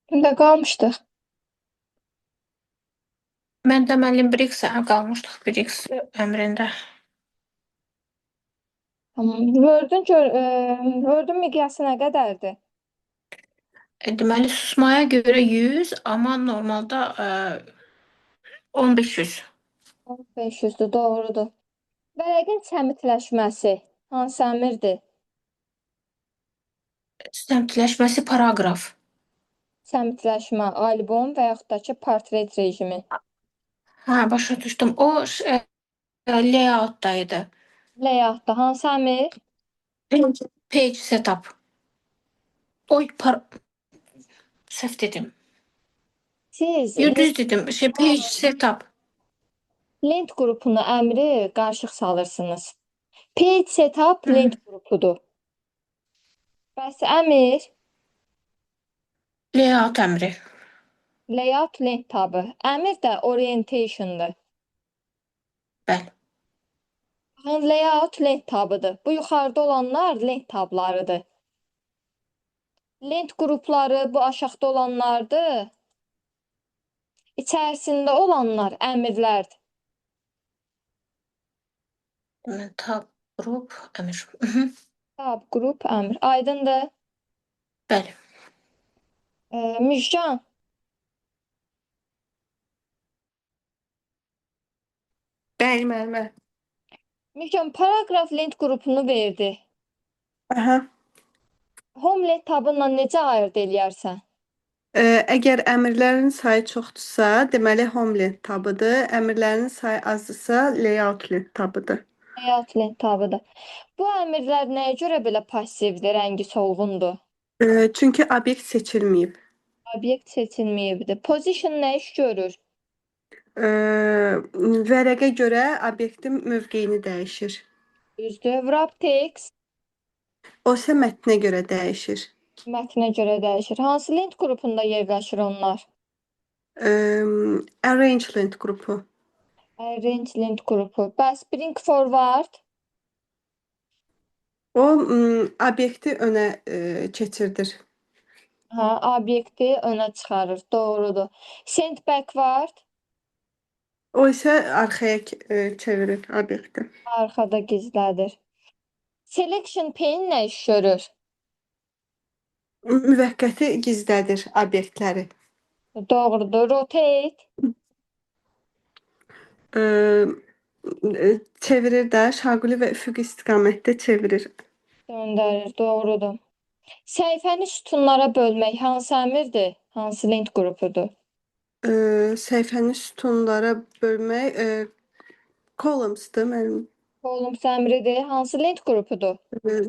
Kimdə qalmışdıq? Mən də müəllim Briggs qalmışdıq Briggs əmrində. Tamam. Word'un miqyası nə qədərdir? Deməli susmaya görə 100, amma normalda 1500. 500-dür, doğrudur. Vərəqin səmitləşməsi hansı əmrdir? Səmtləşməsi paraqraf. Səmitləşmə, albom və yaxud da ki, portret rejimi. Hə, başa düşdüm. O layout'daydı. Layoutda hansı əmr? Page setup. Səhv dedim. Siz Yo, düz dedim. Page setup. lent qrupunu əmri qarışıq salırsınız. Page setup Hı -hı. lent qrupudur. Bəs əmr Layout əmri. layout lent tabı. Əmr də orientation'dır. Bəli. Layout lent tabıdır. Bu yuxarıda olanlar lent tablarıdır. Lent qrupları bu aşağıda olanlardır. İçərisində olanlar əmrlərdir. Deməli, tab, group, əmr. Hı -hı. Tab, qrup, əmr. Aydındır. Bəli. Müjgan, Bəli, müəllimə. Müjgan paraqraf lent qrupunu verdi. Aha. Home lent tabınla necə ayırd eləyərsən? Əgər əmrlərin sayı çoxdursa, deməli homeland tabıdır. Əmrlərin sayı azdırsa, layout lent tabıdır. Layout lent tabıdır. Bu əmrlər nəyə görə belə passivdir, rəngi solğundur? Çünki obyekt seçilməyib. Obyekt seçilməyibdir. Position nə iş görür? Vərəqə görə obyektin mövqeyini dəyişir. Düzdür. Wrap text O isə mətnə görə dəyişir. mətnə görə dəyişir. Hansı lent qrupunda yerləşir onlar? Arrange lent qrupu. Arrange lent qrupu. Bəs bring forward? O obyekti önə keçirdir. Obyekti önə çıxarır. Doğrudur. Send backward? O isə arxaya çevirir obyekti. Arxada gizlədir. Selection pane nə iş görür? Müvəqqəti gizlədir obyektləri. Doğrudur. Rotate? Çevirir də, şaquli və üfüqi istiqamətdə çevirir. Döndərir. Doğrudur. Səhifəni sütunlara bölmək hansı əmrdir? Hansı lent qrupudur? Səhifəni sütunlara bölmək columns-dır mənim. Columns əmridir. Hansı lent qrupudur?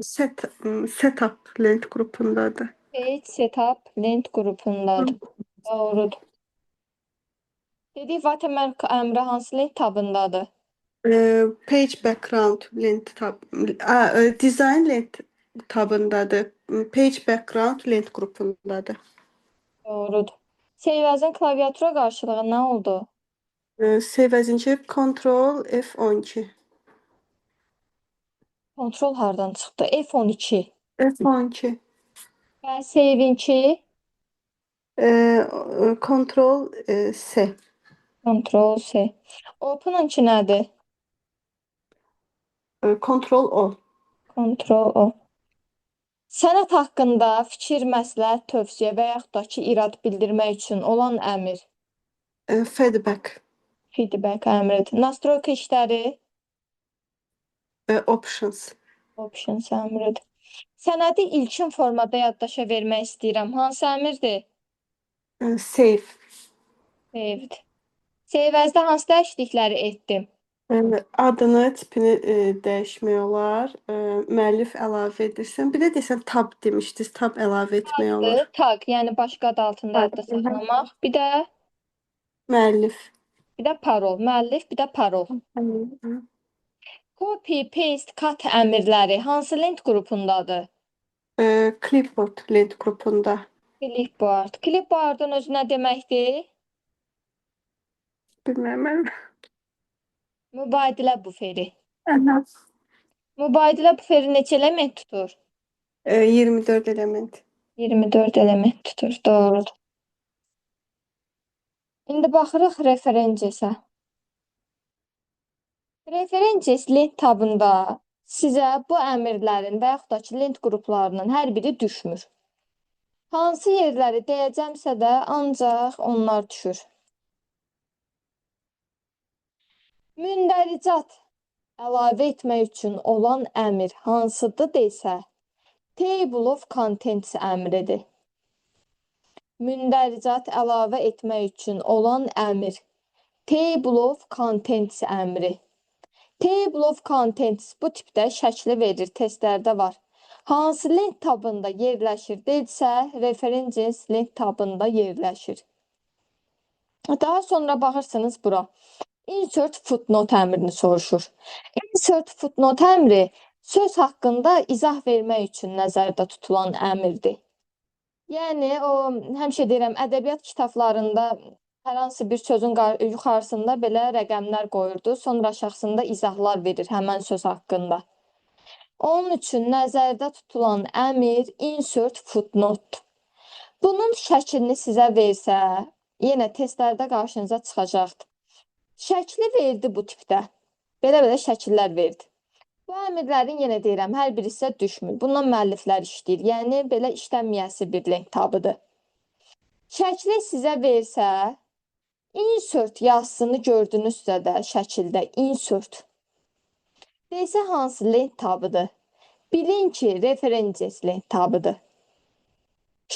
Setup lent qrupundadır. Page setup lent qrupundadır. Doğrudur. Dedik watermark əmri hansı lent tabındadır? Page background lent design lent tabındadır. Page background lent qrupundadır. Doğrudur. Seyvəzin klaviatura qarşılığı nə oldu? Seyvəzinki Ctrl F12. Kontrol hardan çıxdı? F12. F12. Və seyvinki Ctrl S. Ctrl S. Open'ınki nədir? Ctrl O. Ctrl O. Sənət haqqında fikir, məsləhət, tövsiyə və yaxud da ki, irad bildirmək üçün olan əmr Feedback. feedback əmridir. Nastroyka işləri Options. options əmridir. Sənədi ilkin formada yaddaşa vermək istəyirəm. Hansı əmrdir? Save. Save'dir. Seyvəzdə hansı dəyişiklikləri etdim? Adını, tipini dəyişmək olar. Müəllif əlavə edirsən. Bir də desən tab demişdiniz. Tab əlavə etmək olur. Tag, yəni başqa adı altında yadda saxlamaq. Müəllif. Bir də parol. Müəllif, bir də parol. Copy, paste, cut əmrləri hansı lent qrupundadır? Clipboard lent qrupunda. Clipboard. Clipboard'un özü nə deməkdir? Bilmirəm. Mübadilə buferi. Aha. Mübadilə buferi neçə element tutur? 24 element. 24 element tutur. Doğrudur. İndi baxırıq referencesə. References lent tabında sizə bu əmrlərin və yaxud da ki, lent qruplarının hər biri düşmür. Hansı yerləri deyəcəmsə də ancaq onlar düşür. Mündəricat əlavə etmək üçün olan əmr hansıdır desə, Table of Contents əmridir. Mündəricat əlavə etmək üçün olan əmr Table of Contents əmri. Table of Contents bu tipdə şəkli verir, testlərdə var. Hansı lent tabında yerləşir desə, references lent tabında yerləşir. Daha sonra baxırsınız bura. Insert footnote əmrini soruşur. Insert footnote əmri söz haqqında izah vermək üçün nəzərdə tutulan əmrdir. Yəni, o, həmişə deyirəm, ədəbiyyat kitablarında hər hansı bir sözün yuxarısında belə rəqəmlər qoyurdu, sonra aşağısında izahlar verir həmən söz haqqında. Onun üçün nəzərdə tutulan əmr insert footnote. Bunun şəklini sizə versə, yenə testlərdə qarşınıza çıxacaqdır. Şəkli verdi bu tipdə. Belə-belə şəkillər verdi. Bu əmrlərin yenə deyirəm, hər biri sizə düşmür. Bundan müəlliflər işləyir. Yəni, belə işlənməyəsi bir lent tabıdır. Şəkli sizə versə, insert yazısını gördünüzsə də şəkildə insert. Desə hansı lent tabıdır? Bilin ki, references lent tabıdır.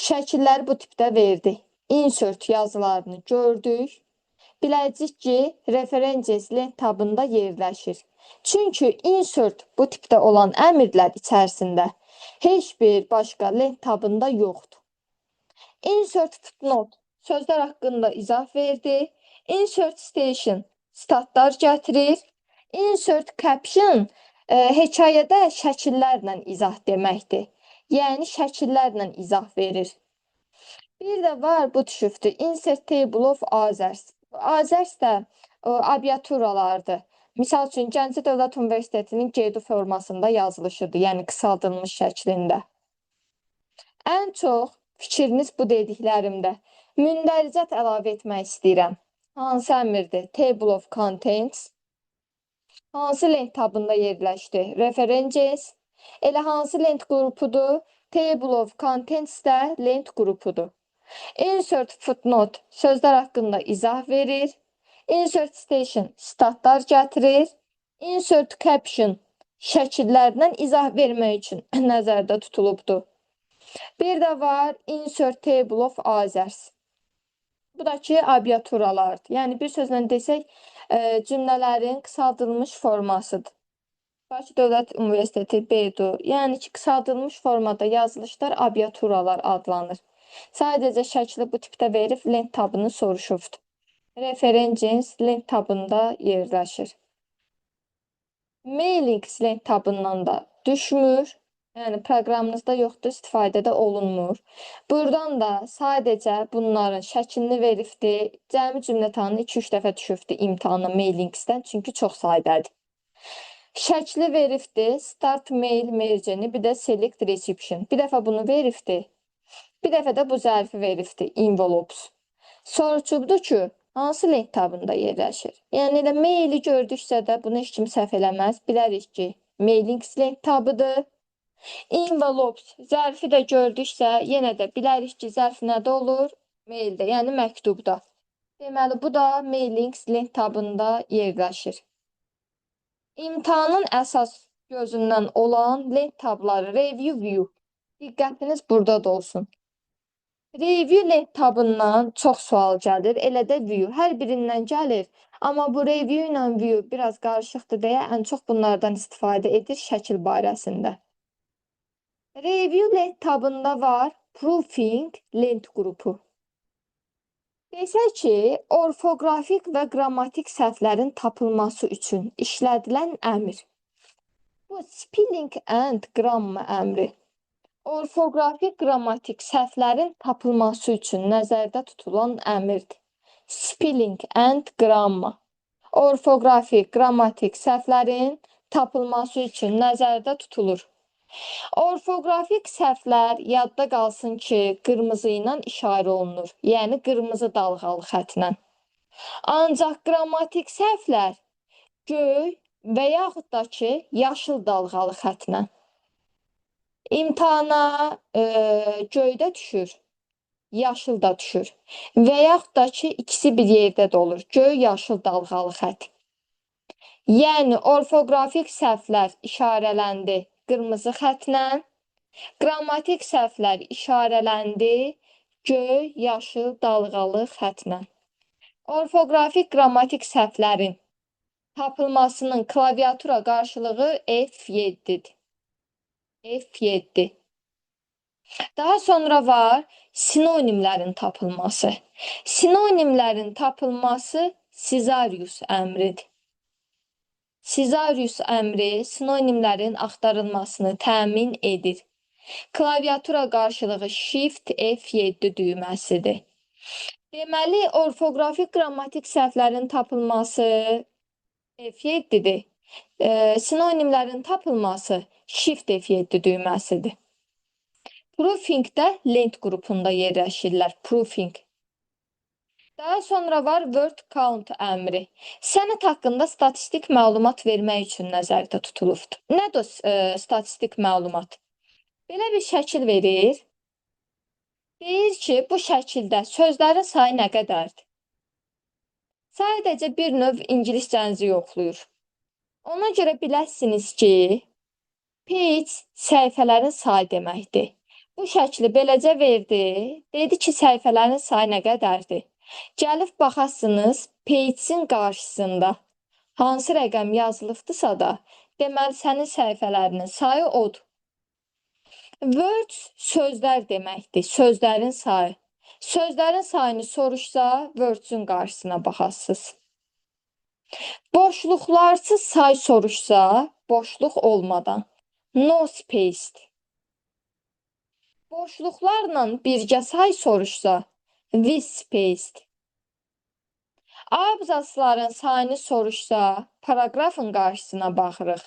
Şəkilləri bu tipdə verdi. Insert yazılarını gördük. Biləcək ki, references lent tabında yerləşir. Çünki insert bu tipdə olan əmrlər içərisində heç bir başqa lent tabında yoxdur. Insert footnote sözlər haqqında izah verdi. Insert station statlar gətirir. Insert caption hekayədə şəkillərlə izah deməkdir. Yəni şəkillərlə izah verir. Bir də var, bu düşübdür. Insert table of others. Others də abiaturalardır. Misal üçün, Gəncə Dövlət Universitetinin qeydi formasında yazılışıdır, yəni qısaldılmış şəklində. Ən çox fikriniz bu dediklərimdə. Mündəricat əlavə etmək istəyirəm. Hansı əmrdir? Table of Contents. Hansı lent tabında yerləşdi? References. Elə hansı lent qrupudur? Table of Contents də lent qrupudur. Insert footnote sözlər haqqında izah verir. Insert station statlar gətirir. Insert caption şəkillərlə izah vermək üçün nəzərdə tutulubdur. Bir də var insert table of others. Bu da ki, abiaturalardır. Yəni, bir sözlə desək, cümlələrin qısaldılmış formasıdır. Bakı Dövlət Universiteti BEDU. Yəni ki, qısaldılmış formada yazılışlar abiaturalar adlanır. Sadəcə şəkli bu tipdə verib lent tabını soruşubdur. References lent tabında yerləşir. Mailings lent tabından da düşmür. Yəni proqramınızda yoxdur, istifadədə olunmur. Buradan da sadəcə bunların şəklini veribdir. Cəmi cümlətanı 2-3 dəfə düşübdür imtahana mailingsdən, çünki çox saydadır. Şəkli veribdir, start mail mergeni, bir də select reception. Bir dəfə bunu veribdir. Bir dəfə də bu zərfi veribdir, envelopes. Soruşubdur ki, hansı lent tabında yerləşir? Yəni, elə maili gördüksə də bunu heç kim səhv eləməz. Bilərik ki, mailings lent tabıdır. Envelopes zərfi də gördüksə, yenə də bilərik ki, zərf nədə olur? Maildə, yəni məktubda. Deməli, bu da mailings lent tabında yerləşir. İmtahanın əsas gözündən olan lent tabları review view. Diqqətiniz burada da olsun. Review lent tabından çox sual gəlir, elə də view. Hər birindən gəlir, amma bu review ilə view biraz qarışıqdır deyə ən çox bunlardan istifadə edir şəkil barəsində. Review lent tabında var proofing lent qrupu. Desək ki, orfoqrafik və qrammatik səhvlərin tapılması üçün işlədilən əmr. Bu spelling and grammar əmri. Orfoqrafik qrammatik səhvlərin tapılması üçün nəzərdə tutulan əmrdir. Spelling and grammar. Orfoqrafik qrammatik səhvlərin tapılması üçün nəzərdə tutulur. Orfoqrafik səhvlər yadda qalsın ki, qırmızı ilə işarə olunur. Yəni qırmızı dalğalı xətlə. Ancaq qrammatik səhvlər göy və yaxud da ki, yaşıl dalğalı xətlə. İmtahana göydə düşür, yaşıl da düşür. Və yaxud da ki, ikisi bir yerdə də olur. Göy, yaşıl dalğalı xət. Yəni orfoqrafik səhvlər işarələndi qırmızı xətlə, qrammatik səhvlər işarələndi göy, yaşıl dalğalı xətlə. Orfoqrafik qrammatik səhvlərin tapılmasının klaviatura qarşılığı F7-dir. F7. Daha sonra var sinonimlərin tapılması. Sinonimlərin tapılması Sizarius əmridir. Sizarius əmri sinonimlərin axtarılmasını təmin edir. Klaviatura qarşılığı Shift F7 düyməsidir. Deməli, orfoqrafik qrammatik səhvlərin tapılması F7-dir. Sinonimlərin tapılması Shift F7 düyməsidir. Proofing də lent qrupunda yerləşirlər. Proofing. Daha sonra var word count əmri. Sənəd haqqında statistik məlumat vermək üçün nəzərdə tutulubdur. Nədir statistik məlumat? Belə bir şəkil verir. Deyir ki, bu şəkildə sözlərin sayı nə qədərdir? Sadəcə bir növ ingiliscənizi yoxlayır. Ona görə biləsiniz ki, page səhifələrin sayı deməkdir. Bu şəkli beləcə verdi. Dedi ki, səhifələrin sayı nə qədərdir? Gəlib baxasınız, page'in qarşısında hansı rəqəm yazılıbdırsa da, deməli sənin səhifələrinin sayı odur. Words sözlər deməkdir, sözlərin sayı. Sözlərin sayını soruşsa, words'ün qarşısına baxasınız. Boşluqlarsız say soruşsa, boşluq olmadan, no space'dir. Boşluqlarla birgə say soruşsa, with space'dir. Abzasların sayını soruşsa, paragrafın qarşısına baxırıq.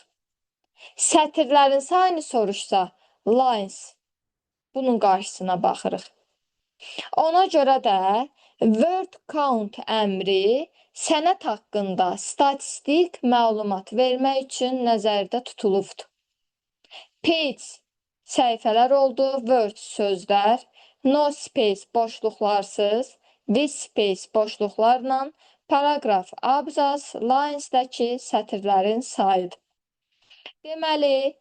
Sətirlərin sayını soruşsa, lines, bunun qarşısına baxırıq. Ona görə də word count əmri sənəd haqqında statistik məlumat vermək üçün nəzərdə tutulubdur. Page səhifələr oldu, word sözlər, no space boşluqlarsız, with space boşluqlarla, paragraf abzas, linesdəki sətirlərin sayıdır. Deməli,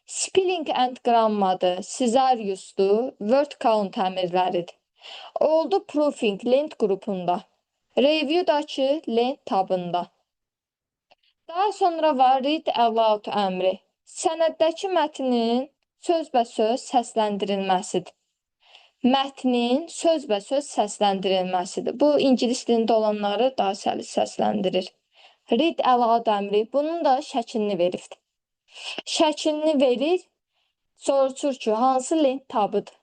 spelling and grammadır, Sizarius'dur, word count əmrləridir. Oldu proofing lent qrupunda, review'dakı lent tabında. Daha sonra var read aloud əmri. Sənəddəki mətnin sözbəsöz səsləndirilməsidir. Mətnin sözbəsöz səsləndirilməsidir. Bu, ingilis dilində olanları daha səlis səsləndirir. Read aloud əmri, bunun da şəklini veribdir. Şəklini verir, soruşur ki, hansı lent tabıdır?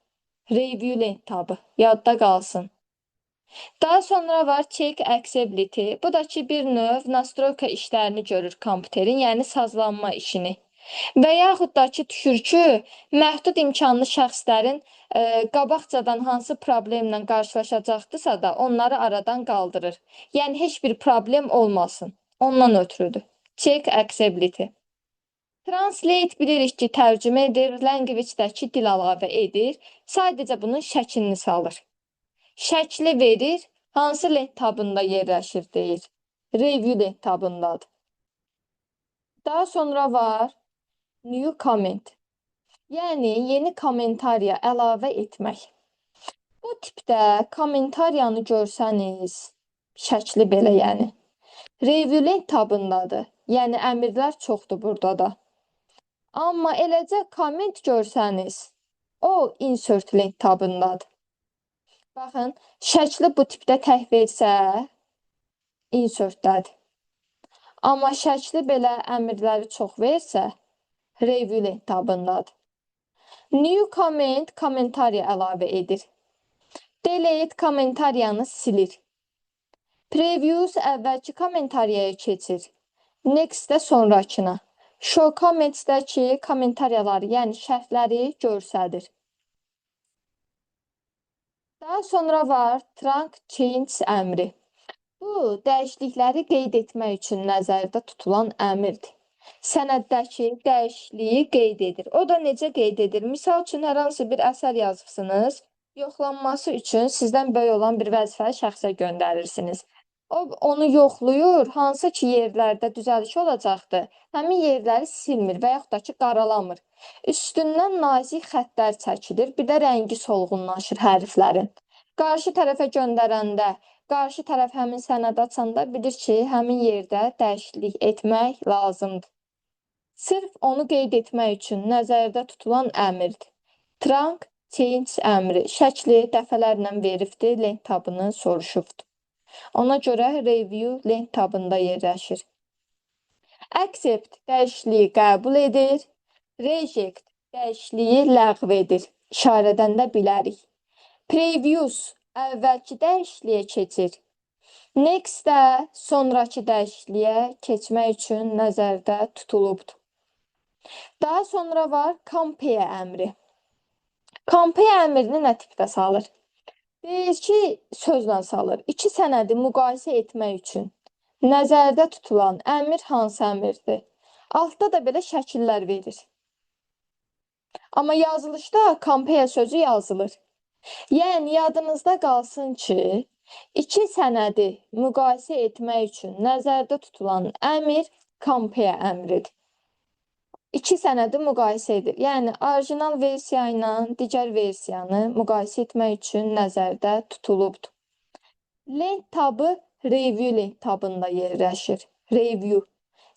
Review lent tabı, yadda qalsın. Daha sonra var check accessibility. Bu da ki, bir növ nastroyka işlərini görür kompüterin, yəni sazlanma işini. Və yaxud da ki, düşür ki, məhdud imkanlı şəxslərin qabaqcadan hansı problemlə qarşılaşacaqdırsa da, onları aradan qaldırır. Yəni, heç bir problem olmasın. Ondan ötürüdür. Check accessibility. Translate bilirik ki, tərcümə edir, language-dəki dil əlavə edir, sadəcə bunun şəklini salır. Şəkli verir, hansı lent tabında yerləşir deyir. Review lent tabındadır. Daha sonra var new comment. Yəni, yeni kommentariya əlavə etmək. Bu tipdə kommentariyanı görsəniz, şəkli belə yəni. Review lent tabındadır, yəni əmrlər çoxdur burada da. Amma eləcə komment görsəniz, o insert lent tabındadır. Baxın, şəkli bu tipdə tək versə, insertdədir. Amma şəkli belə əmrləri çox versə, review lent tabındadır. New comment kommentariya əlavə edir. Delete kommentariyanı silir. Previews əvvəlki kommentariyaya keçir. Next də sonrakına. Show comments-dəki kommentariyaları, yəni şərhləri görsədir. Daha sonra var trunk change əmri. Bu, dəyişiklikləri qeyd etmək üçün nəzərdə tutulan əmrdir. Sənəddəki dəyişikliyi qeyd edir. O da necə qeyd edir? Misal üçün, hər hansı bir əsər yazıbsınız, yoxlanması üçün sizdən böyük olan bir vəzifəni şəxsə göndərirsiniz. O, onu yoxlayır, hansı ki yerlərdə düzəliş olacaqdır, həmin yerləri silmir və yaxud da ki, qaralamır. Üstündən nazik xəttlər çəkilir, bir də rəngi solğunlaşır hərflərin. Qarşı tərəfə göndərəndə qarşı tərəf həmin sənədi açanda bilir ki, həmin yerdə dəyişiklik etmək lazımdır. Sırf onu qeyd etmək üçün nəzərdə tutulan əmrdir. Trunk change əmri şəkli dəfələrlə veribdir, lent tabını soruşubdur. Ona görə review lent tabında yerləşir. Accept dəyişikliyi qəbul edir, reject dəyişikliyi ləğv edir. İşarədən də bilərik. Previous əvvəlki dəyişikliyə keçir. Next də sonrakı dəyişikliyə keçmək üçün nəzərdə tutulubdur. Daha sonra var compare əmri. Compare əmrini nə tipdə salır? Deyir ki, sözlə salır. İki sənədi müqayisə etmək üçün nəzərdə tutulan əmr hansı əmrdir? Altda da belə şəkillər verir. Amma yazılışda compare sözü yazılır. Yəni, yadınızda qalsın ki, iki sənədi müqayisə etmək üçün nəzərdə tutulan əmr compare əmridir. İki sənədi müqayisə edir. Yəni, orijinal versiya ilə digər versiyanı müqayisə etmək üçün nəzərdə tutulubdur. Lent tabı review lent tabında yerləşir. Review.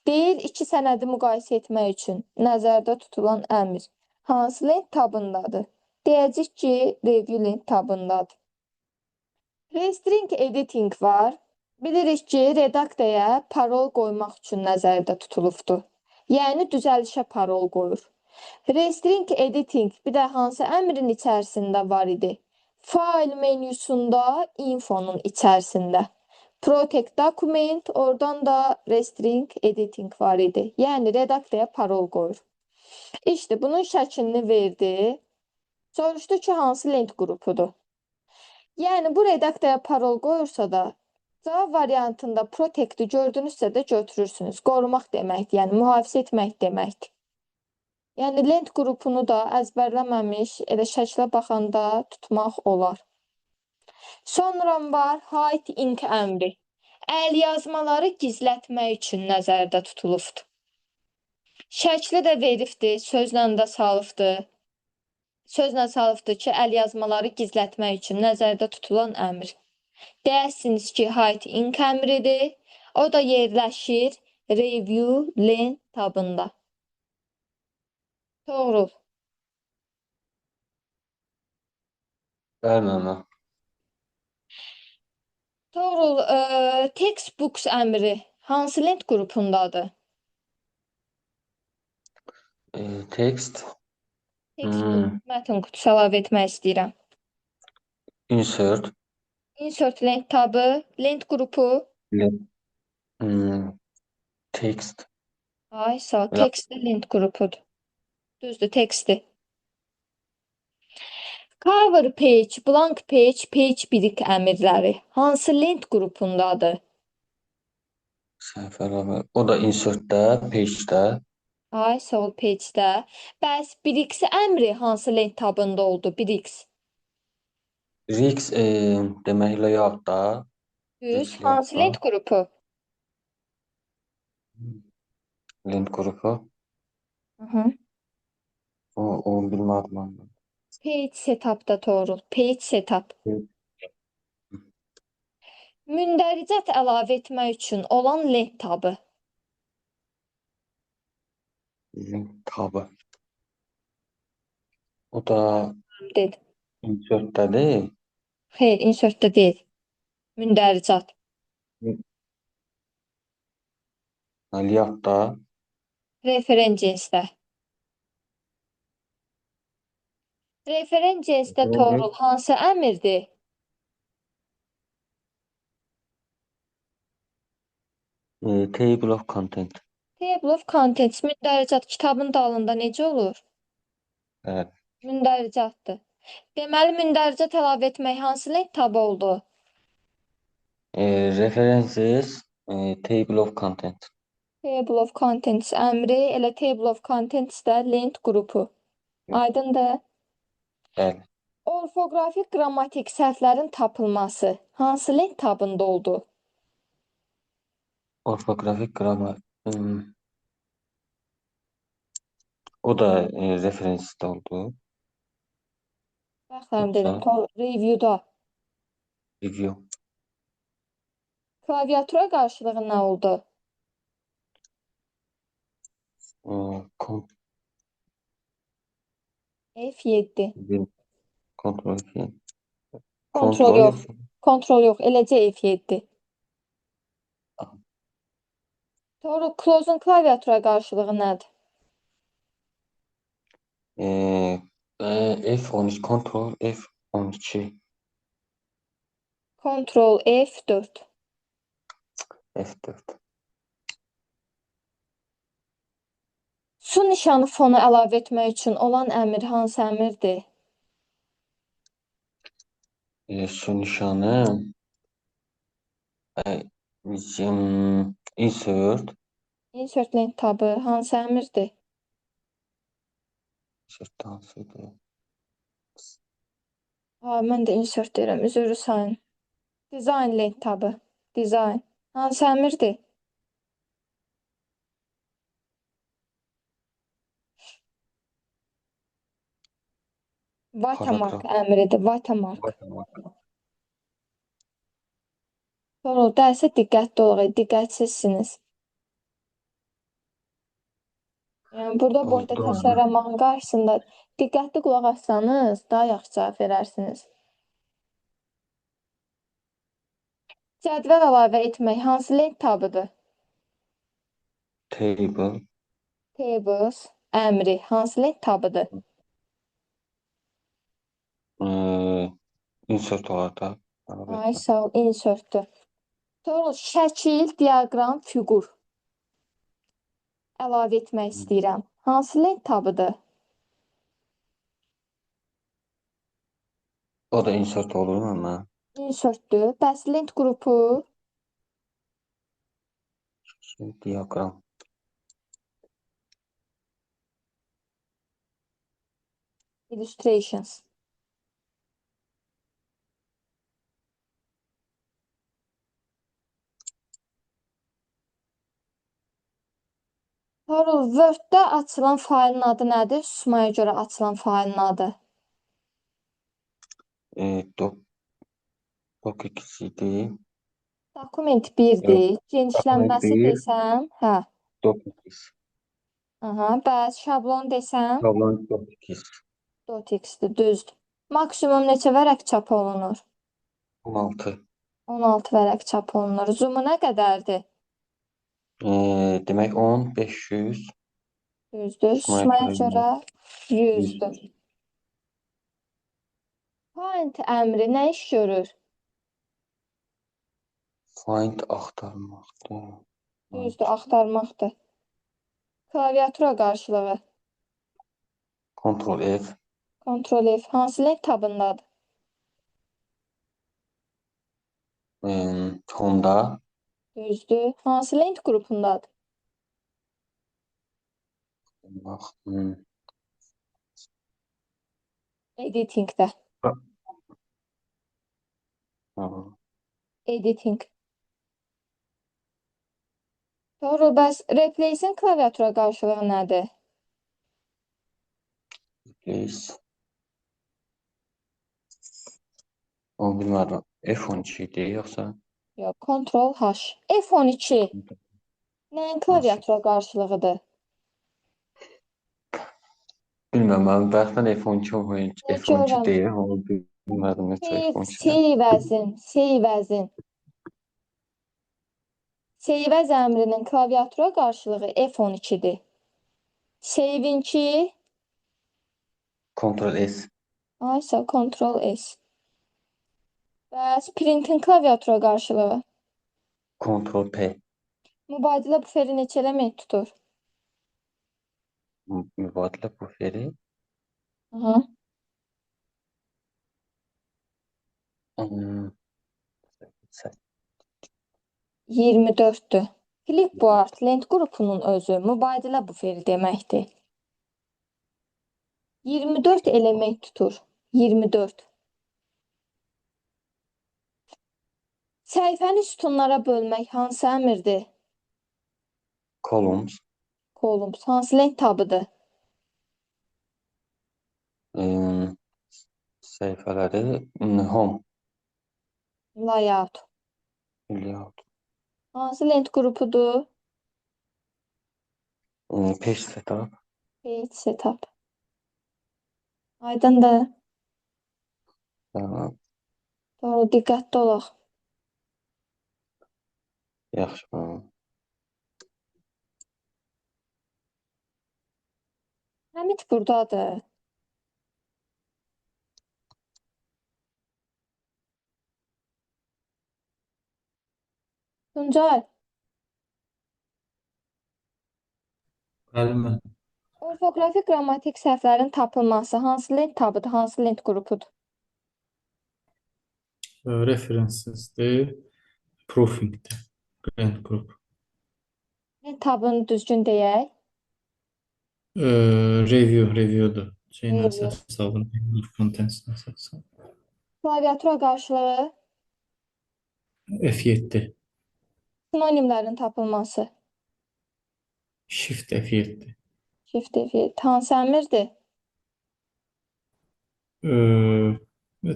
Deyir, iki sənədi müqayisə etmək üçün nəzərdə tutulan əmr hansı lent tabındadır? Deyəcək ki, review lent tabındadır. Restring editing var. Bilirik ki, redaktaya parol qoymaq üçün nəzərdə tutulubdur. Yəni, düzəlişə parol qoyur. Restring editing bir də hansı əmrin içərisində var idi? File menüsunda, infonun içərisində. Protect document, oradan da restring editing var idi. Yəni, redaktaya parol qoyur. İşte, bunun şəklini verdi. Soruşdu ki, hansı lent qrupudur? Yəni, bu redaktaya parol qoyursa da, cavab variantında protect'i gördünüzsə də götürürsünüz. Qorumaq deməkdir, yəni mühafizə etmək deməkdir. Yəni, lent qrupunu da əzbərləməmiş, elə şəklə baxanda tutmaq olar. Sonra var hide ink əmri. Əlyazmaları gizlətmək üçün nəzərdə tutulubdur. Şəkli də veribdir, sözlə də salıbdır. Sözlə salıbdır ki, əlyazmaları gizlətmək üçün nəzərdə tutulan əmr. Deyərsiniz ki, hide ink əmridir. O da yerləşir review lent tabında. Doğru. Bəli, müəllimə. Doğru. Textbooks əmri hansı lent qrupundadır? Text, Textbook, mətn qutusu əlavə etmək istəyirəm. insert, Insert lent tabı, lent qrupu. text, Ay, sağ ol. Ya. Text də lent qrupudur. Düzdür, textdir. Cover page, blank page, page birik əmrləri hansı lent qrupundadır? səhifə əlavə. O da insertdə, pagedə. Ay, sağ ol, pagedə. Bəs Brix əmri hansı lent tabında oldu? Brix. Rix demək layoutda. Düz. Düz Hansı layoutda. lent qrupu? Lent qrupu. Hı. O bilmədim mən. Page setup da doğru. Page setup. Mündəricət əlavə etmək üçün olan lent tabı. Lent tabı. O da Dedim. insertdədir. Xeyr, insertdə deyil. Mündəricət. Layoutda. Referen cinsdə. Referen cinsdə Toğrul hansı əmrdir? Table of content. Table of contents mündəricət kitabın dalında necə olur? Evet. Mündəricətdir. Deməli, mündəricət əlavə etmək hansı lent tabı oldu? References, table of content. Table of contents əmri, elə table of contents də lent qrupu. Aydındır? Bəli. Orfoqrafik qrammatik səhvlərin tapılması hansı lent tabında oldu? Orfoqrafik qramar. O da referensdə oldu. Baxıram Yoxsa dedim, reviewda. review. Klaviatura qarşılığı nə oldu? Kon- F7. Kontrol F. Kontrol yox. F. Kontrol yox, eləcə F7. Sonra close-un klaviatura qarşılığı nədir? F13, Kontrol F12. Kontrol F4. F4. Su nişanı fonu əlavə etmək üçün olan əmr hansı əmrdir? Su nişanı. Insert. Insert lent tabı hansı əmrdir? Insert hansıdır? Mən də insert deyirəm, üzrü sayın. Design lent tabı. Design. Hansı əmrdir? Watermark əmridir. Watermark. Sonra dərsə diqqətli olaq, diqqətsizsiniz. Yəni, burada boşda Oldu. təsərrüfatın qarşısında diqqətli qulaq assanız, daha yaxşı cavab verərsiniz. Cədvəl əlavə etmək hansı lent tabıdır? Table. Tables əmri hansı lent tabıdır? Insert olar da. Ay, sağ ol, insertdir. Sonra şəkil, diaqram, fiqur əlavə etmək istəyirəm. Hansı lent tabıdır? O da insert olur ama. Insertdir. Bəs lent qrupu? Diagram. Illustrations. Sonra Word-də açılan faylın adı nədir? Susmaya görə açılan faylın adı. Doc ikisidir. Dokument 1-dir. Genişlənməsi Dokument bir. desəm, hə. Doc ikisi. Aha, bəs şablon desəm, Şablon doc ikisi. .x-dir, düzdür. Maksimum neçə vərəq çap olunur? 16. 16 vərəq çap olunur. Zoom-u nə qədərdir? Demək 10, 500. Düzdür. Susmaya görə 100-dür. Find əmri nə iş görür? Find axtarmaqdır. Düzdür, axtarmaqdır. Klaviatura qarşılığı. Kontrol F. Kontrol F. Hansı lent tabındadır? Honda. Düzdür. Hansı lent qrupundadır? Bax. Editingdə. Editing. Doğru, bəs replace-in klaviatura qarşılığı nədir? Replace. Onu bilmədim. F12 idi yoxsa? Yox, Ctrl H. F12 nəyin klaviatura qarşılığıdır? Bilmirəm, mən bəxtən F12 deyir. Onu bilmədim necə F12. Save Save əmrinin klaviatura qarşılığı F12-dir. Save-inki Kontrol S. aysa Ctrl S. Bəs print-in klaviatura qarşılığı? Kontrol P. Mübadilə buferi neçə element tutur? Mübadilə buferi. Aha. 24-dür. Flipboard lent qrupunun özü mübadilə buferi deməkdir. 24 element tutur. 24. Səhifəni sütunlara bölmək hansı əmrdir? Columns. Columns. Hansı lent tabıdır? Səhifələri home. Layout. Layout. Hansı lent qrupudur? Page setup. Page setup. Aydındır. Tamam. Doğru, diqqətli olaq. Yaxşı. Həmid buradadır. Tuncay, Müəllimə, orfoqrafik qrammatik səhvlərin tapılması hansı lent tabıdır, hansı lent qrupudur? referensesdir, proofingdir, grant group. Lent tabını düzgün deyək. Review'dur. Şeyin Review. əsas alın, contents əsas alın. Klaviatura qarşılığı, F7, sinonimlərin tapılması. shift F7. Shift F7. Hansı əmrdir?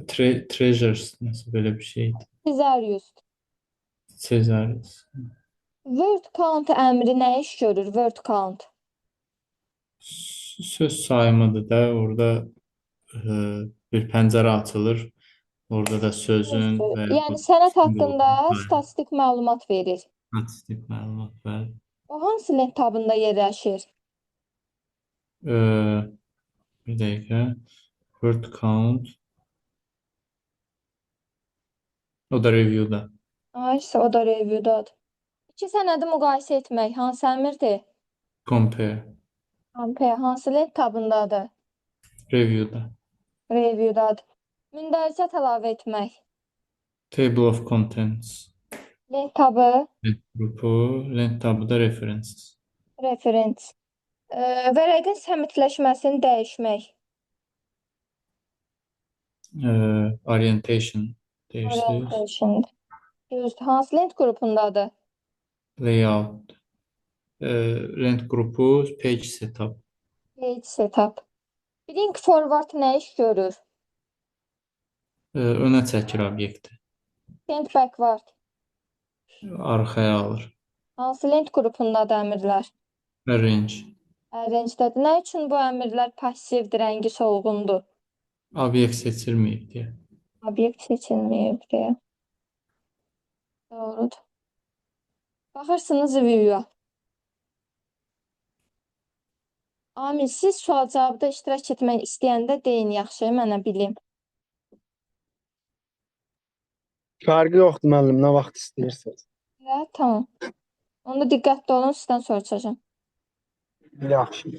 Treasures, nəsə belə bir şeydir. Caesarius. Caesarius. Word count əmri nə iş görür? Word count. Söz sayımıdır da, orada bir pəncərə açılır. Orada da sözün və Yəni sənət haqqında simvolun statistik məlumat verir. statistik məlumat və O hansı lent tabında yerləşir? bir dəqiqə. Word count. O da review'da. Aysə, o da reviewdadır. İki sənədi müqayisə etmək hansı əmrdir? Compare. Compare hansı lent tabındadır? Review'da. Reviewdadır. Mündəricət əlavə etmək. Table of contents. Lent tabı, Lent qrupu. Lent tabı da references. reference. Vərəqin səmitləşməsini dəyişmək. Orientation deyirsiniz. Orientation. Düzdür. Hansı lent qrupundadır? Layout. Lent qrupu page setup. Page setup. Bring forward nə iş görür? Önə çəkir obyekti. Send backward. Arxaya alır. Hansı lent qrupundadır əmrlər? Arrange. Arrange-dədir. Nə üçün bu əmrlər passivdir, rəngi solğundur? Obyekt seçilməyib deyə. Obyekt seçilməyib deyə. Doğrudur. Baxırsınız view-a. Amil, siz sual cavabda iştirak etmək istəyəndə deyin, yaxşı, mənə bilim. Fərqi yoxdur müəllim, nə vaxt istəyirsiniz. Ya, tamam. Onda diqqətli olun, sizdən soruşacağım. Yaxşı.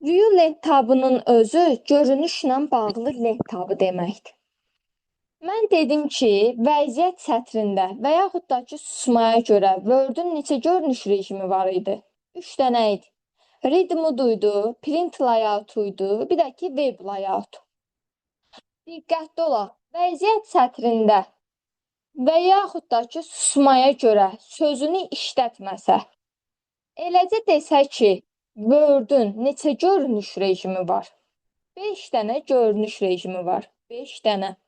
View lent tabının özü görünüşlə bağlı lent tabı deməkdir. Mən dedim ki, vəziyyət sətrində və yaxud da ki, susmaya görə Word-ün neçə görünüş rejimi var idi? 3 dənə idi. Read mode idi, print layout idi, bir də ki, web layout. Diqqətli olaq. Vəziyyət sətrində və yaxud da ki, susmaya görə sözünü işlətməsə, eləcə desək ki, Word-ün neçə görünüş rejimi var? 5 dənə görünüş rejimi var. 5 dənə.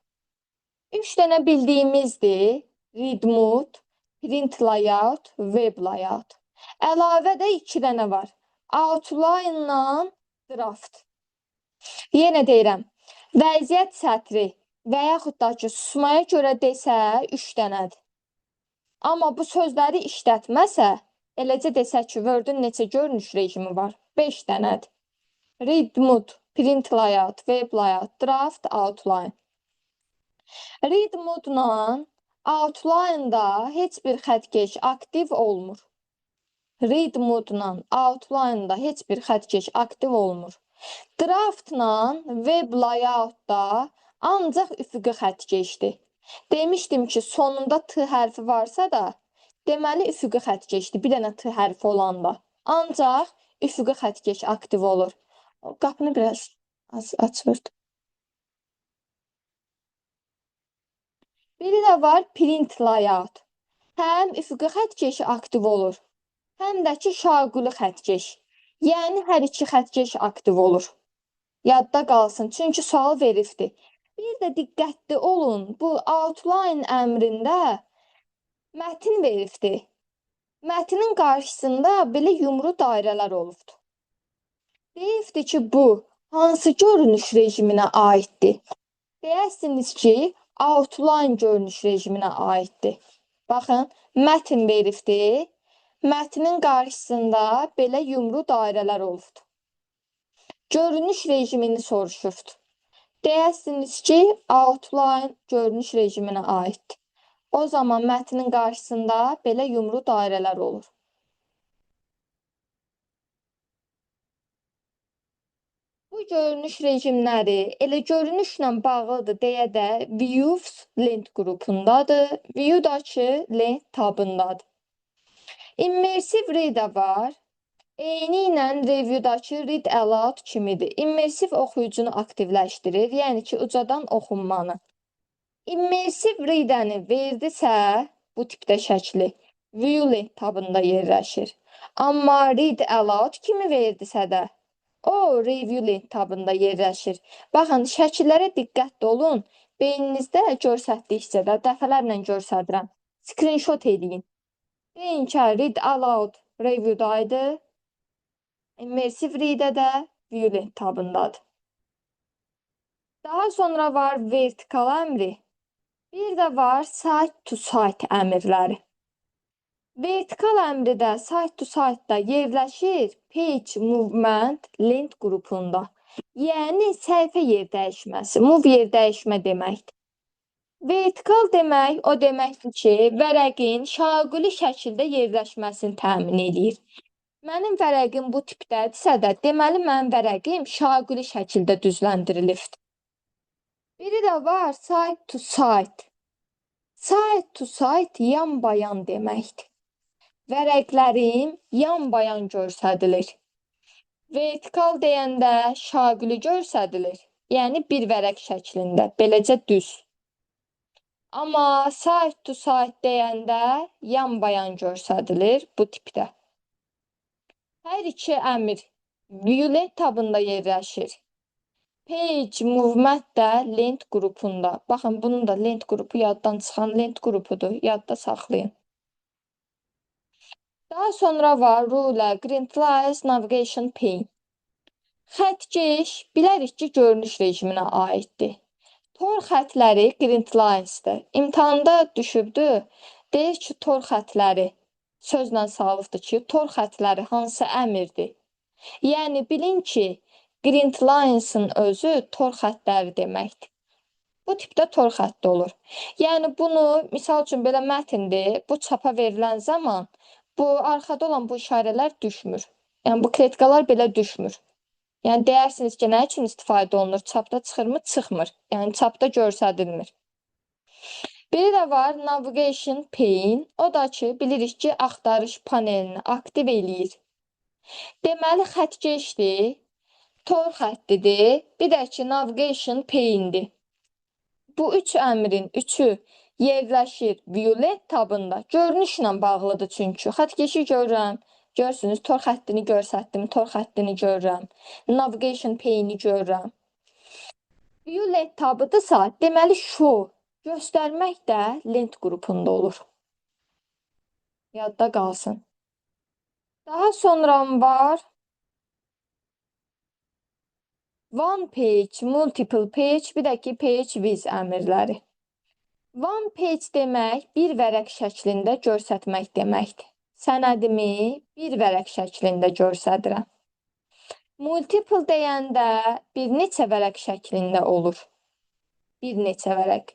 3 dənə bildiyimizdir. Read mode, print layout, web layout. Əlavə də 2 dənə var. Outline ilə draft. Yenə deyirəm. Vəziyyət sətri və yaxud da ki, susmaya görə desə 3 dənədir. Amma bu sözləri işlətməsə, eləcə desək ki, Word-ün neçə görünüş rejimi var? 5 dənədir. Read mode, print layout, web layout, draft, outline. Read mode-la outline-da heç bir xəttkeş aktiv olmur. Read mode-la outline-da heç bir xəttkeş aktiv olmur. Draft-la web layout-da ancaq üfüqi xəttkeşdir. Demişdim ki, sonunda T hərfi varsa da, deməli üfüqi xəttkeşdir. Bir dənə T hərfi olanda. Ancaq üfüqi xəttkeş aktiv olur. O qapını biraz açırdı. Biri də var print layout. Həm üfüqi xəttkeşi aktiv olur, həm də ki şaquli xəttkeş. Yəni hər iki xəttkeş aktiv olur. Yadda qalsın, çünki sual veribdir. Bir də diqqətli olun, bu outline əmrində mətin veribdir. Mətnin qarşısında belə yumru dairələr olubdur. Deyibdir ki, bu hansı görünüş rejiminə aiddir? Deyərsiniz ki, outline görünüş rejiminə aiddir. Baxın, mətn veribdir. Mətnin qarşısında belə yumru dairələr olubdur. Görünüş rejimini soruşurdu. Deyərsiniz ki, outline görünüş rejiminə aiddir. O zaman mətnin qarşısında belə yumru dairələr olur. Bu görünüş rejimləri elə görünüşlə bağlıdır deyə də Views lent qrupundadır. View da ki, lent tabındadır. Immersive read var. Eyni ilə reviewdakı read aloud kimidir. Immersive oxuyucunu aktivləşdirir, yəni ki, ucadan oxunmanı. Immersive read-əni verdisə, bu tipdə şəkli view lent tabında yerləşir. Amma read aloud kimi verdisə də, o review lent tabında yerləşir. Baxın, şəkillərə diqqətli olun. Beyninizdə görsətdikcə də dəfələrlə göstərirəm. Screenshot edin. Deyin ki, read aloud reviewdaydı. Immersive read də view lent tabındadır. Daha sonra var vertikal əmri. Bir də var site to site əmrləri. Vertikal əmri də site to site-da yerləşir page movement lent qrupunda. Yəni səhifə yer dəyişməsi, move yer dəyişmə deməkdir. Vertikal demək o deməkdir ki, vərəqin şaquli şəkildə yerləşməsini təmin edir. Mənim vərəqim bu tipdədirsə də, deməli mənim vərəqim şaquli şəkildə düzləndirilibdir. Biri də var site to site. Site to site yan-bayan deməkdir. Vərəqlərim yan-bayan göstərilir. Vertikal deyəndə şaquli göstərilir. Yəni bir vərəq şəklində, beləcə düz. Amma site to site deyəndə yan-bayan göstərilir bu tipdə. Hər iki əmr view lent tabında yerləşir. Page movement də lent qrupunda. Baxın, bunun da lent qrupu yaddan çıxan lent qrupudur. Yadda saxlayın. Daha sonra var ruler, green lines, navigation pane. Xəttkeş bilərik ki, görünüş rejiminə aiddir. Tor xətləri green lines'dır. İmtahanda düşübdü. Deyir ki, tor xətləri sözlə salıbdır ki, tor xətləri hansı əmrdir? Yəni bilin ki, green lines'ın özü tor xətləri deməkdir. Bu tipdə tor xətti olur. Yəni bunu misal üçün belə mətndir. Bu çapa verilən zaman bu arxada olan bu işarələr düşmür. Yəni bu kletkalar belə düşmür. Yəni deyirsiniz ki, nə üçün istifadə olunur? Çapda çıxırmı? Çıxmır. Yəni çapda göstərilmir. Biri də var navigation pane. O da ki, bilirik ki, axtarış panelini aktiv eləyir. Deməli xəttkeşdir, tor xəttidir, bir də ki, navigation pane'dir. Bu üç əmrin üçü yerləşir view lent tabında. Görünüşlə bağlıdır çünki. Xəttkeşi görürəm. Görürsünüz, tor xəttini göstərdim, tor xəttini görürəm. Navigation pane'i görürəm. View lent tabıdırsa, deməli show göstərmək də lent qrupunda olur. Yadda qalsın. Daha sonra var one page, multiple page, bir də ki page with əmrləri. One page demək bir vərəq şəklində göstərmək deməkdir. Sənədimi bir vərəq şəklində göstərirəm. Multiple deyəndə bir neçə vərəq şəklində olur. Bir neçə vərəq.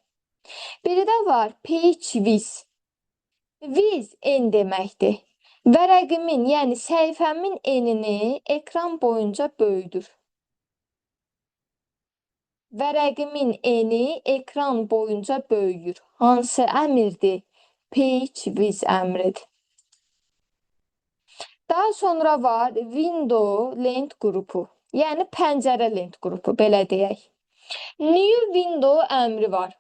Biri də var page with. With en deməkdir. Vərəqimin, yəni səhifəmin enini ekran boyunca böyüdür. Vərəqimin eni ekran boyunca böyüyür. Hansı əmrdir? Page with əmridir. Daha sonra var window lent qrupu. Yəni pəncərə lent qrupu, belə deyək. New window əmri var.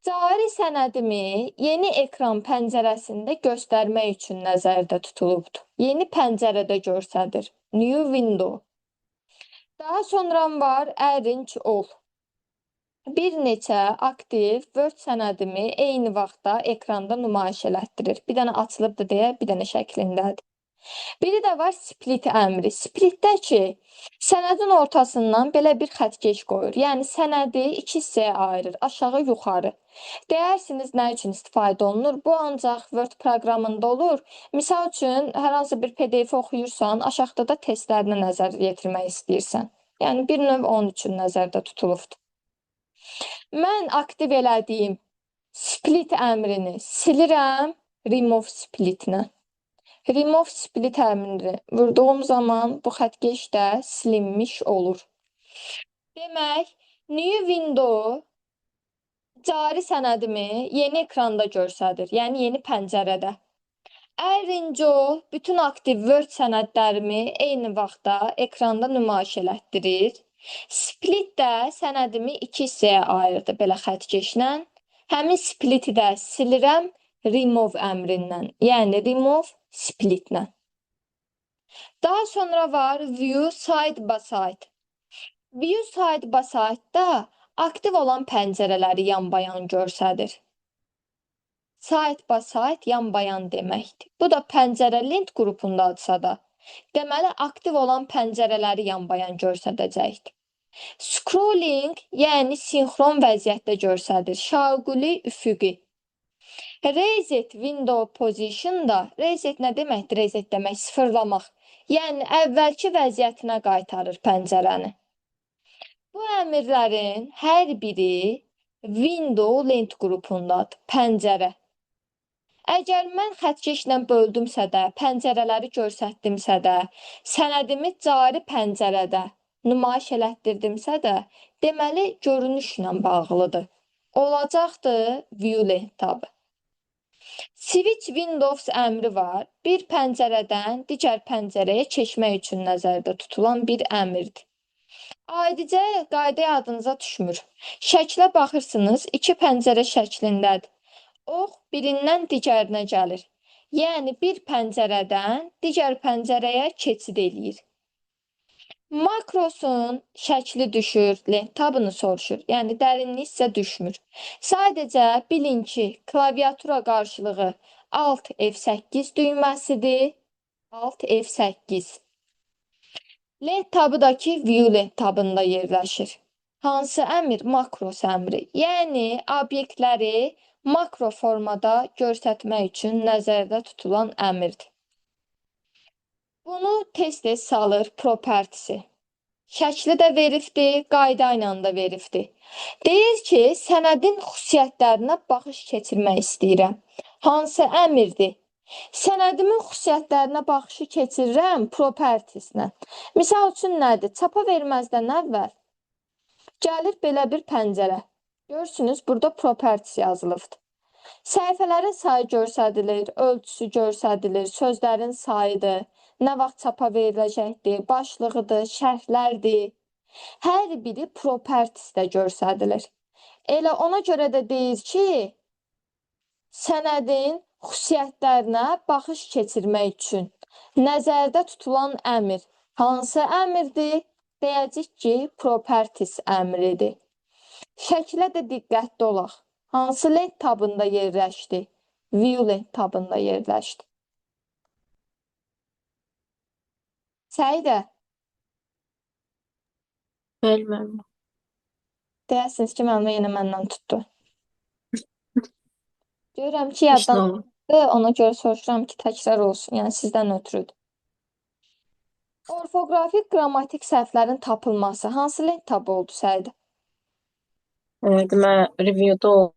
Cari sənədimi yeni ekran pəncərəsində göstərmək üçün nəzərdə tutulubdur. Yeni pəncərədə göstərir. New window. Daha sonra var arrange all. Bir neçə aktiv Word sənədimi eyni vaxtda ekranda nümayiş elətdirir. Bir dənə açılıbdır deyə, bir dənə şəklindədir. Biri də var split əmri. Splitdə ki, sənədin ortasından belə bir xəttkeş qoyur. Yəni sənədi iki hissəyə ayırır, aşağı, yuxarı. Deyirsiniz nə üçün istifadə olunur? Bu ancaq Word proqramında olur. Misal üçün, hər hansı bir PDF oxuyursan, aşağıda da testlərinə nəzər yetirmək istəyirsən. Yəni bir növ onun üçün nəzərdə tutulubdur. Mən aktiv elədiyim split əmrini silirəm remove splitlə. Remove split əmrini vurduğum zaman bu xəttkeş də silinmiş olur. Demək, new window cari sənədimi yeni ekranda göstərir, yəni yeni pəncərədə. Arrange all bütün aktiv Word sənədlərimi eyni vaxtda ekranda nümayiş elətdirir. Split də sənədimi iki hissəyə ayırdı belə xəttkeşlə. Həmin spliti də silirəm remove əmrindən, yəni remove splitlə. Daha sonra var view side by side. View side by side-da aktiv olan pəncərələri yan-bayan göstərir. Side by side yan-bayan deməkdir. Bu da pəncərə lent qrupundadırsa da, deməli aktiv olan pəncərələri yan-bayan göstərəcəkdir. Scrolling, yəni sinxron vəziyyətdə göstərir. Şaquli, üfüqi. Reset window position da, reset nə deməkdir? Reset demək sıfırlamaq. Yəni əvvəlki vəziyyətinə qaytarır pəncərəni. Bu əmrlərin hər biri window lent qrupundadır, pəncərə. Əgər mən xəttkeşlə böldümsə də, pəncərələri göstərdimsə də, sənədimi cari pəncərədə nümayiş elətdirdimsə də, deməli görünüşlə bağlıdır. Olacaqdır view lent tabı. Switch Windows əmri var. Bir pəncərədən digər pəncərəyə keçmək üçün nəzərdə tutulan bir əmrdir. Aydıca qayda yadınıza düşmür. Şəklə baxırsınız, iki pəncərə şəklindədir. Ox birindən digərinə gəlir. Yəni bir pəncərədən digər pəncərəyə keçid eləyir. Makrosun şəkli düşür, lent tabını soruşur. Yəni dərinlik isə düşmür. Sadəcə bilin ki, klaviatura qarşılığı Alt F8 düyməsidir. Alt F8. Lent tabıdakı view lent tabında yerləşir. Hansı əmr? Makros əmri. Yəni obyektləri makro formada göstərmək üçün nəzərdə tutulan əmrdir. Bunu tez-tez salır propertisi. Şəkli də veribdir, qayda ilə də veribdir. Deyir ki, sənədin xüsusiyyətlərinə baxış keçirmək istəyirəm. Hansı əmrdir? Sənədimin xüsusiyyətlərinə baxışı keçirirəm propertisinə. Misal üçün nədir? Çapa verməzdən əvvəl gəlir belə bir pəncərə. Görürsünüz, burada propertis yazılıbdır. Səhifələrin sayı göstərilir, ölçüsü göstərilir, sözlərin sayıdır, nə vaxt çapa veriləcəkdir, başlığıdır, şərhlərdir. Hər biri propertisdə göstərilir. Elə ona görə də deyir ki, sənədin xüsusiyyətlərinə baxış keçirmək üçün nəzərdə tutulan əmr hansı əmrdir? Deyəcək ki, propertis əmridir. Şəklə də diqqətli olaq. Hansı lent tabında yerləşdi? View lent tabında yerləşdi. Səidə, Bilmirəm. deyərsiniz ki, müəllimə yenə məndən tutdu. Görürəm ki, Heç nə yaddan olmur. çıxdı, ona görə soruşuram ki, təkrar olsun, yəni sizdən ötürüdür. Orfoqrafik, qrammatik səhvlərin tapılması hansı lent tabı oldu Səidə? Deməli, reviewda